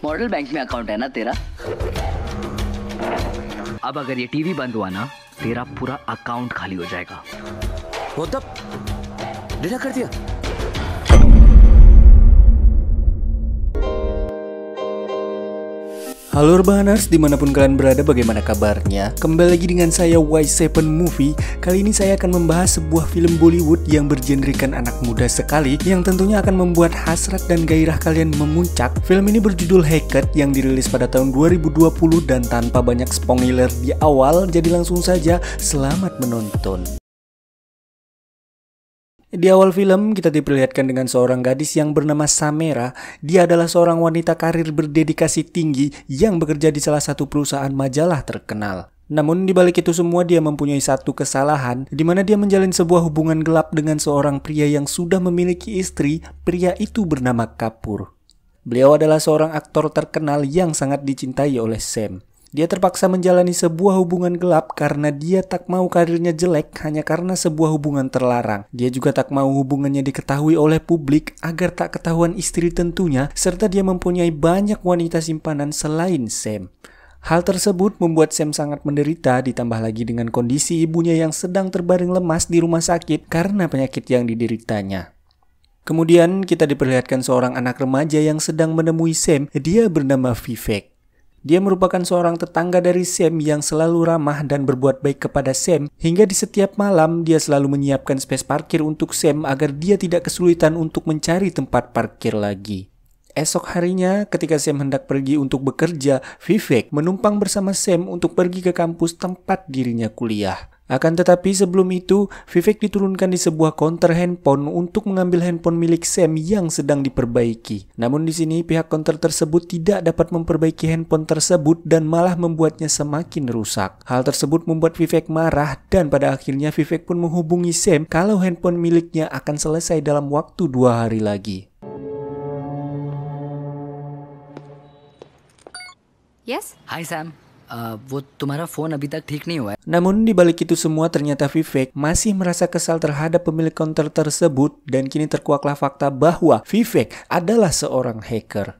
Model bank में अकाउंट है ना तेरा? अब अगर ये टीवी बंद हुआ ना, तेरा पूरा अकाउंट खाली हो जाएगा। वो तब डिलीट कर दिया। Halo Urbaners, dimanapun kalian berada, bagaimana kabarnya? Kembali lagi dengan saya Y7 Movie. Kali ini saya akan membahas sebuah film Bollywood yang bergenrekan anak muda sekali, yang tentunya akan membuat hasrat dan gairah kalian memuncak. Film ini berjudul Hacked yang dirilis pada tahun 2020 dan tanpa banyak spoiler di awal, jadi langsung saja selamat menonton. Di awal film, kita diperlihatkan dengan seorang gadis yang bernama Samera. Dia adalah seorang wanita karir berdedikasi tinggi yang bekerja di salah satu perusahaan majalah terkenal. Namun di balik itu semua dia mempunyai satu kesalahan, di mana dia menjalin sebuah hubungan gelap dengan seorang pria yang sudah memiliki istri. Pria itu bernama Kapoor. Beliau adalah seorang aktor terkenal yang sangat dicintai oleh Sam. Dia terpaksa menjalani sebuah hubungan gelap karena dia tak mau karirnya jelek hanya karena sebuah hubungan terlarang. Dia juga tak mau hubungannya diketahui oleh publik agar tak ketahuan istri tentunya, serta dia mempunyai banyak wanita simpanan selain Sam. Hal tersebut membuat Sam sangat menderita, ditambah lagi dengan kondisi ibunya yang sedang terbaring lemas di rumah sakit karena penyakit yang dideritanya. Kemudian kita diperlihatkan seorang anak remaja yang sedang menemui Sam. Dia bernama Vivek. Dia merupakan seorang tetangga dari Sam yang selalu ramah dan berbuat baik kepada Sam, hingga di setiap malam dia selalu menyiapkan space parkir untuk Sam agar dia tidak kesulitan untuk mencari tempat parkir lagi. Esok harinya ketika Sam hendak pergi untuk bekerja, Vivek menumpang bersama Sam untuk pergi ke kampus tempat dirinya kuliah. Akan tetapi sebelum itu, Vivek diturunkan di sebuah konter handphone untuk mengambil handphone milik Sam yang sedang diperbaiki. Namun di sini pihak konter tersebut tidak dapat memperbaiki handphone tersebut dan malah membuatnya semakin rusak. Hal tersebut membuat Vivek marah dan pada akhirnya Vivek pun menghubungi Sam kalau handphone miliknya akan selesai dalam waktu 2 hari lagi. Yes? Hi Sam. वो तुम्हारा फोन अभी तक ठीक नहीं हुआ है. Namun di balik itu semua ternyata Vivek masih merasa kesal terhadap pemilik konter tersebut dan kini terkuaklah fakta bahwa Vivek adalah seorang hacker.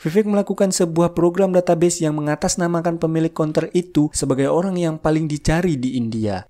Vivek melakukan sebuah program database yang mengatasnamakan pemilik konter itu sebagai orang yang paling dicari di India.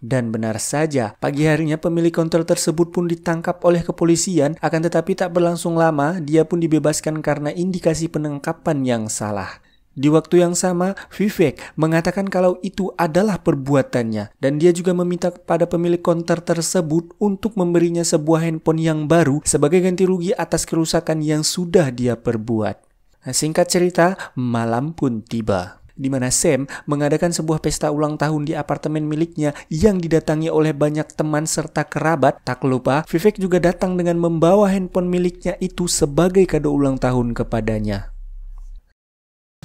Dan benar saja, pagi harinya pemilik konter tersebut pun ditangkap oleh kepolisian, akan tetapi tak berlangsung lama, dia pun dibebaskan karena indikasi penangkapan yang salah. Di waktu yang sama, Vivek mengatakan kalau itu adalah perbuatannya, dan dia juga meminta kepada pemilik konter tersebut untuk memberinya sebuah handphone yang baru sebagai ganti rugi atas kerusakan yang sudah dia perbuat. Singkat cerita, malam pun tiba, di mana Sam mengadakan sebuah pesta ulang tahun di apartemen miliknya yang didatangi oleh banyak teman serta kerabat. Tak lupa, Vivek juga datang dengan membawa handphone miliknya itu sebagai kado ulang tahun kepadanya.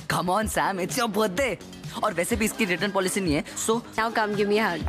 Come on Sam, it's your birthday. और वैसे भी इसकी return policy नहीं है, so Now come give me a hug.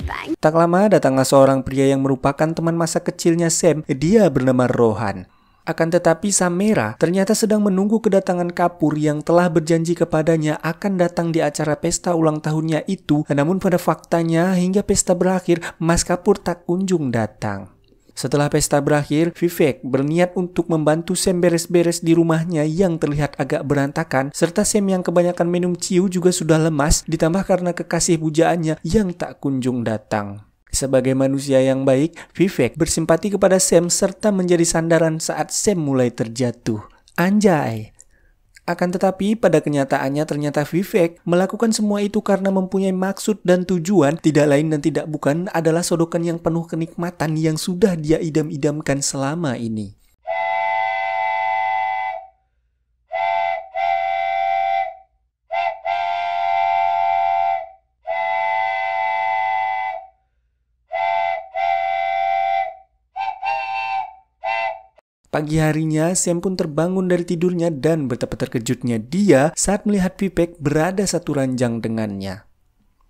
Thanks. Tak lama datanglah seorang pria yang merupakan teman masa kecilnya Sam. Dia bernama Rohan. Akan tetapi Samera ternyata sedang menunggu kedatangan Kapoor yang telah berjanji kepadanya akan datang di acara pesta ulang tahunnya itu. Namun pada faktanya hingga pesta berakhir, Mas Kapoor tak kunjung datang. Setelah pesta berakhir, Vivek berniat untuk membantu Sam beres-beres di rumahnya yang terlihat agak berantakan, serta Sam yang kebanyakan minum ciu juga sudah lemas, ditambah karena kekasih pujaannya yang tak kunjung datang. Sebagai manusia yang baik, Vivek bersimpati kepada Sam serta menjadi sandaran saat Sam mulai terjatuh. Anjay! Akan tetapi pada kenyataannya ternyata Vivek melakukan semua itu karena mempunyai maksud dan tujuan, tidak lain dan tidak bukan adalah sodokan yang penuh kenikmatan yang sudah dia idam-idamkan selama ini. Pagi harinya, Sam pun terbangun dari tidurnya dan betapa terkejutnya dia saat melihat Vivek berada satu ranjang dengannya.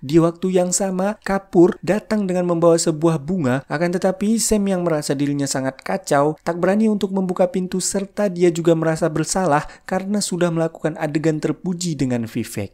Di waktu yang sama, Kapoor datang dengan membawa sebuah bunga, akan tetapi Sam yang merasa dirinya sangat kacau, tak berani untuk membuka pintu serta dia juga merasa bersalah karena sudah melakukan adegan terpuji dengan Vivek.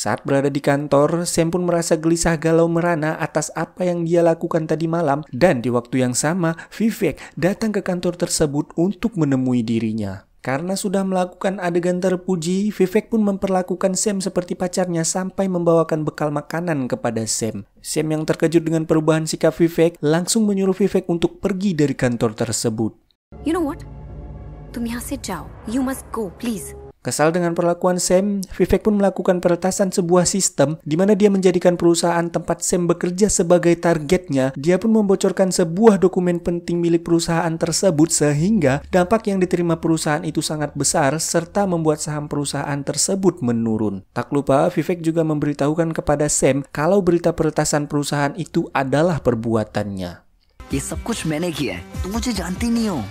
Saat berada di kantor, Sam pun merasa gelisah galau merana atas apa yang dia lakukan tadi malam, dan di waktu yang sama, Vivek datang ke kantor tersebut untuk menemui dirinya. Karena sudah melakukan adegan terpuji, Vivek pun memperlakukan Sam seperti pacarnya sampai membawakan bekal makanan kepada Sam. Sam yang terkejut dengan perubahan sikap Vivek langsung menyuruh Vivek untuk pergi dari kantor tersebut. You know what? तुम यहाँ से जाओ. You must go, please. Kesal dengan perlakuan Sam, Vivek pun melakukan peretasan sebuah sistem di mana dia menjadikan perusahaan tempat Sam bekerja sebagai targetnya. Dia pun membocorkan sebuah dokumen penting milik perusahaan tersebut sehingga dampak yang diterima perusahaan itu sangat besar serta membuat saham perusahaan tersebut menurun. Tak lupa, Vivek juga memberitahukan kepada Sam kalau berita peretasan perusahaan itu adalah perbuatannya. ये सब कुछ मैंने किया है, तुम मुझे जानती नहीं हो.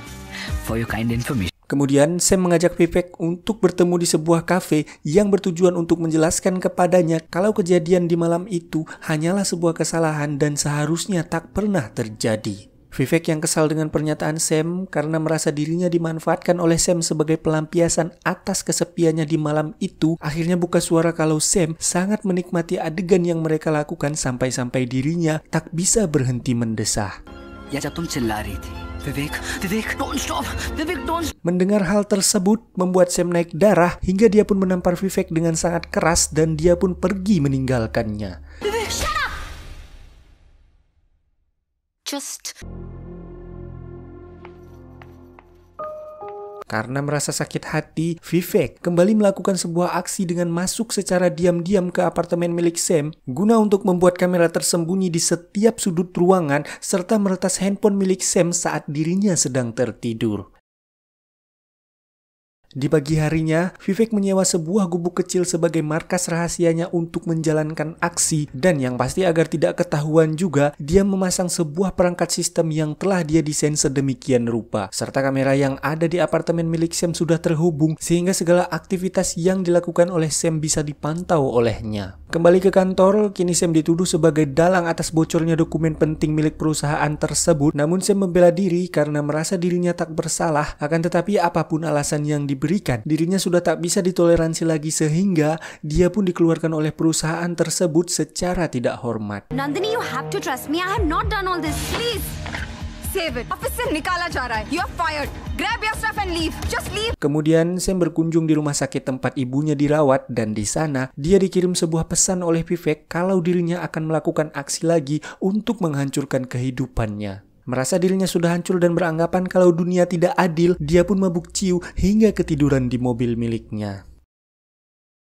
For your kind information. Kemudian Sam mengajak Vivek untuk bertemu di sebuah kafe yang bertujuan untuk menjelaskan kepadanya kalau kejadian di malam itu hanyalah sebuah kesalahan dan seharusnya tak pernah terjadi. Vivek yang kesal dengan pernyataan Sam karena merasa dirinya dimanfaatkan oleh Sam sebagai pelampiasan atas kesepiannya di malam itu, akhirnya buka suara kalau Sam sangat menikmati adegan yang mereka lakukan sampai-sampai dirinya tak bisa berhenti mendesah. या जब तुम चिल्ला रही थी, विवेक, don't stop, Vivek, don't. Mendengar hal tersebut membuat Sam naik darah hingga dia pun menampar Vivek dengan sangat keras dan dia pun pergi meninggalkannya. Vivek, shut up. Just... Karena merasa sakit hati, Vivek kembali melakukan sebuah aksi dengan masuk secara diam-diam ke apartemen milik Sam guna untuk membuat kamera tersembunyi di setiap sudut ruangan serta meretas handphone milik Sam saat dirinya sedang tertidur. Di pagi harinya, Vivek menyewa sebuah gubuk kecil sebagai markas rahasianya untuk menjalankan aksi dan yang pasti agar tidak ketahuan juga, dia memasang sebuah perangkat sistem yang telah dia desain sedemikian rupa. Serta kamera yang ada di apartemen milik Sam sudah terhubung sehingga segala aktivitas yang dilakukan oleh Sam bisa dipantau olehnya. Kembali ke kantor, kini Sam dituduh sebagai dalang atas bocornya dokumen penting milik perusahaan tersebut. Namun Sam membela diri karena merasa dirinya tak bersalah, akan tetapi apapun alasan yang diberikan, dirinya sudah tak bisa ditoleransi lagi sehingga dia pun dikeluarkan oleh perusahaan tersebut secara tidak hormat. Nandini, you have to trust me. I have not done all this. Please. Save it. Office se nikala ja raha hai. You are fired. Grab your stuff and leave. Just leave. Kemudian Sam berkunjung di rumah sakit tempat ibunya dirawat dan di sana dia dikirim sebuah pesan oleh Vivek kalau dirinya akan melakukan aksi lagi untuk menghancurkan kehidupannya. Merasa dirinya sudah hancur dan beranggapan kalau dunia tidak adil, dia pun mabuk ciu hingga ketiduran di mobil miliknya.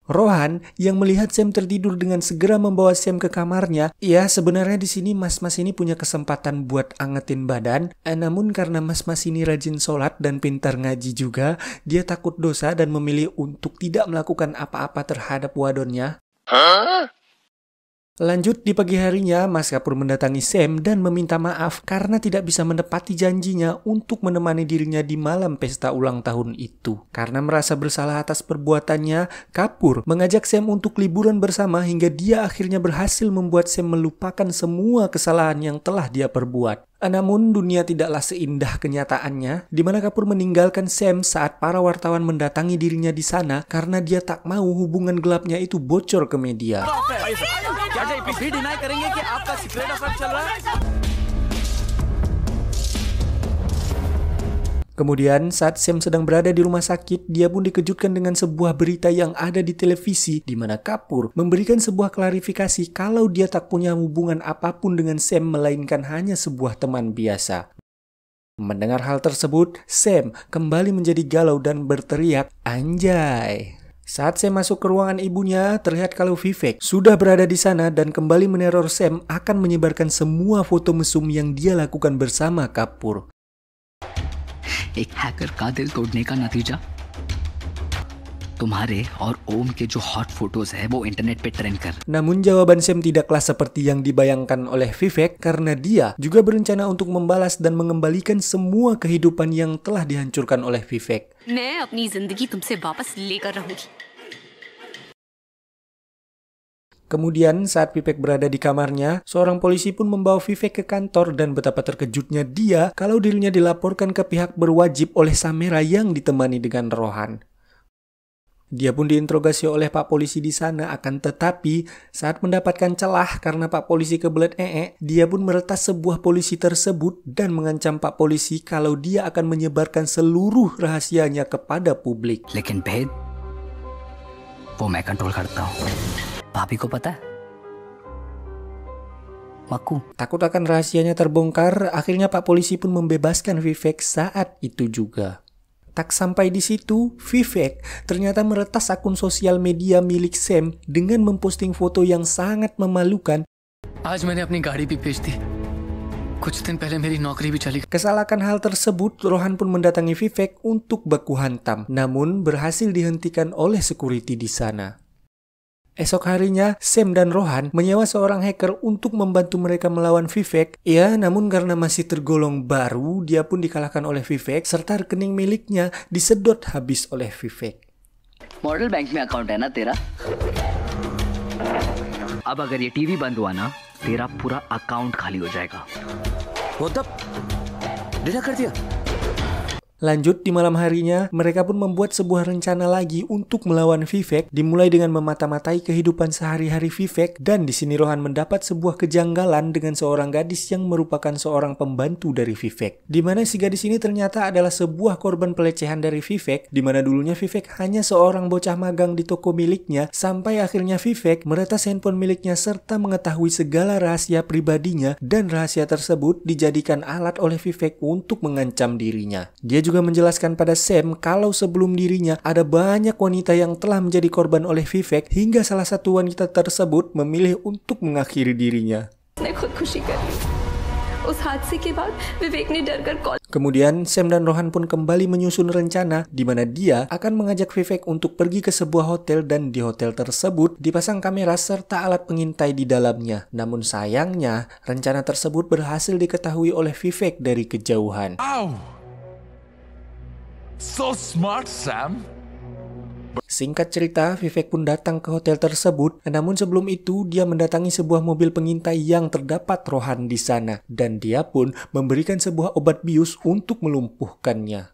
Rohan yang melihat Sam tertidur dengan segera membawa Sam ke kamarnya. Ya, sebenarnya di sini mas-mas ini punya kesempatan buat angetin badan. Namun karena mas-mas ini rajin sholat dan pintar ngaji juga, dia takut dosa dan memilih untuk tidak melakukan apa-apa terhadap wadonnya. Lanjut di pagi harinya, Mas Kapur mendatangi Sam dan meminta maaf karena tidak bisa menepati janjinya untuk menemani dirinya di malam pesta ulang tahun itu. Karena merasa bersalah atas perbuatannya, Kapur mengajak Sam untuk liburan bersama hingga dia akhirnya berhasil membuat Sam melupakan semua kesalahan yang telah dia perbuat. Namun dunia tidaklah seindah kenyataannya, di mana Kapur meninggalkan Sam saat para wartawan mendatangi dirinya di sana karena dia tak mau hubungan gelapnya itu bocor ke media. Kemudian saat Sam sedang berada di rumah sakit, dia pun dikejutkan dengan sebuah berita yang ada di televisi di mana Kapur memberikan sebuah klarifikasi kalau dia tak punya hubungan apapun dengan Sam melainkan hanya sebuah teman biasa. Mendengar hal tersebut, Sam kembali menjadi galau dan berteriak, "Anjay!" Saat Sam masuk ke ruangan ibunya, terlihat kalau Vivek sudah berada di sana dan kembali meneror Sam akan menyebarkan semua foto mesum yang dia lakukan bersama Kapur. एक हैकर का दिल तोड़ने का नतीजा तुम्हारे और ओम के जो हॉट फोटोज है वो इंटरनेट पे ट्रेंड कर. Namun jawaban Sam tidaklah seperti yang dibayangkan oleh Vivek karena dia juga berencana untuk membalas dan mengembalikan semua kehidupan yang telah dihancurkan oleh Vivek. मैं अपनी जिंदगी तुमसे वापस लेकर रहूंगी. Kemudian saat Vivek berada di kamarnya, seorang polisi pun membawa Vivek ke kantor dan betapa terkejutnya dia kalau dirinya dilaporkan ke pihak berwajib oleh Samira yang ditemani dengan Rohan. Dia pun diinterogasi oleh Pak Polisi di sana, akan tetapi saat mendapatkan celah karena Pak Polisi kebelet dia pun meretas sebuah polisi tersebut dan mengancam Pak Polisi kalau dia akan menyebarkan seluruh rahasianya kepada publik. लेकिन भेद वो मैं कंट्रोल करता हूँ. भाभी को पता है? Maku. Takut akan rahasianya terbongkar, akhirnya Pak Polisi pun membebaskan Vivek saat itu juga. Tak sampai di situ, Vivek ternyata meretas akun sosial media milik Sam dengan memposting foto yang sangat memalukan. आज मैंने अपनी गाड़ी भी बेच दी. कुछ दिन पहले मेरी नौकरी भी चली. Kesalahan hal tersebut, Rohan pun mendatangi Vivek untuk baku hantam, namun berhasil dihentikan oleh security di sana. Esok harinya, Sam dan Rohan menyewa seorang hacker untuk membantu mereka melawan Vivek. Ya, namun karena masih tergolong baru, dia pun dikalahkan oleh Vivek serta rekening miliknya disedot habis oleh Vivek. Model bank में अकाउंट है ना तेरा? अब अगर ये टीवी बंद हुआ ना, तेरा पूरा अकाउंट खाली हो जाएगा. वो तब डिलीट कर दिया. Lanjut, di malam harinya, mereka pun membuat sebuah rencana lagi untuk melawan Vivek, dimulai dengan memata-matai kehidupan sehari-hari Vivek, dan di sini Rohan mendapat sebuah kejanggalan dengan seorang gadis yang merupakan seorang pembantu dari Vivek. Di mana si gadis ini ternyata adalah sebuah korban pelecehan dari Vivek, di mana dulunya Vivek hanya seorang bocah magang di toko miliknya, sampai akhirnya Vivek meretas handphone miliknya serta mengetahui segala rahasia pribadinya, dan rahasia tersebut dijadikan alat oleh Vivek untuk mengancam dirinya. Dia juga menjelaskan pada Sam kalau sebelum dirinya ada banyak wanita yang telah menjadi korban oleh Vivek hingga salah satu wanita tersebut memilih untuk mengakhiri dirinya. Kemudian Sam dan Rohan pun kembali menyusun rencana di mana dia akan mengajak Vivek untuk pergi ke sebuah hotel dan di hotel tersebut dipasang kamera serta alat pengintai di dalamnya. Namun sayangnya rencana tersebut berhasil diketahui oleh Vivek dari kejauhan. So smart, Sam. Singkat cerita, Vivek pun datang ke hotel tersebut, namun sebelum itu dia mendatangi sebuah mobil pengintai yang terdapat Rohan di sana, dan dia pun memberikan sebuah obat bius untuk melumpuhkannya.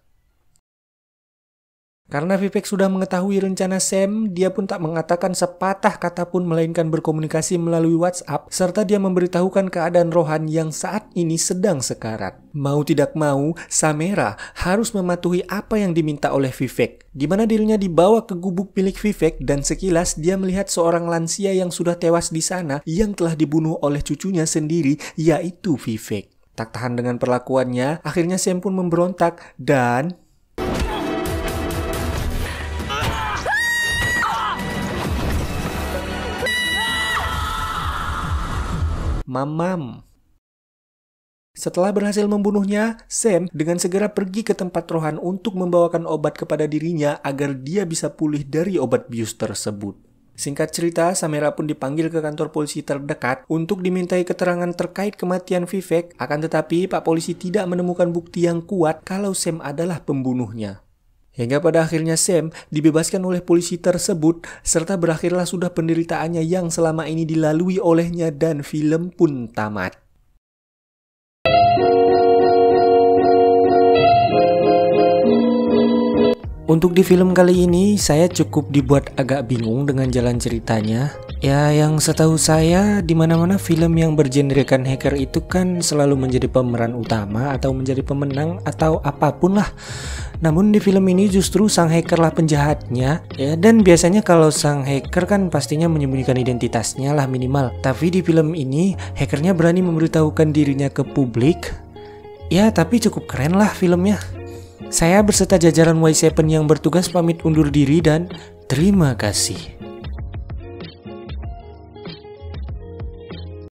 Karena Vivek sudah mengetahui rencana Sam, dia pun tak mengatakan sepatah kata pun melainkan berkomunikasi melalui WhatsApp, serta dia memberitahukan keadaan Rohan yang saat ini sedang sekarat. Mau tidak mau, Samera harus mematuhi apa yang diminta oleh Vivek, di mana dirinya dibawa ke gubuk milik Vivek dan sekilas dia melihat seorang lansia yang sudah tewas di sana yang telah dibunuh oleh cucunya sendiri, yaitu Vivek. Tak tahan dengan perlakuannya, akhirnya Sam pun memberontak dan Mamam. Setelah berhasil membunuhnya, Sam dengan segera pergi ke tempat Rohan untuk membawakan obat kepada dirinya agar dia bisa pulih dari obat bius tersebut. Singkat cerita, Samera pun dipanggil ke kantor polisi terdekat untuk dimintai keterangan terkait kematian Vivek, akan tetapi Pak Polisi tidak menemukan bukti yang kuat kalau Sam adalah pembunuhnya. Hingga pada akhirnya Sam dibebaskan oleh polisi tersebut, serta berakhirlah sudah penderitaannya yang selama ini dilalui olehnya dan film pun tamat. Untuk di film kali ini, saya cukup dibuat agak bingung dengan jalan ceritanya. Ya, yang setahu saya, di mana-mana film yang bergenrekan hacker itu kan selalu menjadi pemeran utama atau menjadi pemenang atau apapun lah. Namun di film ini justru sang hacker lah penjahatnya, ya, dan biasanya kalau sang hacker kan pastinya menyembunyikan identitasnya lah minimal. Tapi di film ini, hackernya berani memberitahukan dirinya ke publik. Ya, tapi cukup keren lah filmnya. Saya berserta jajaran Y7 yang bertugas pamit undur diri dan terima kasih.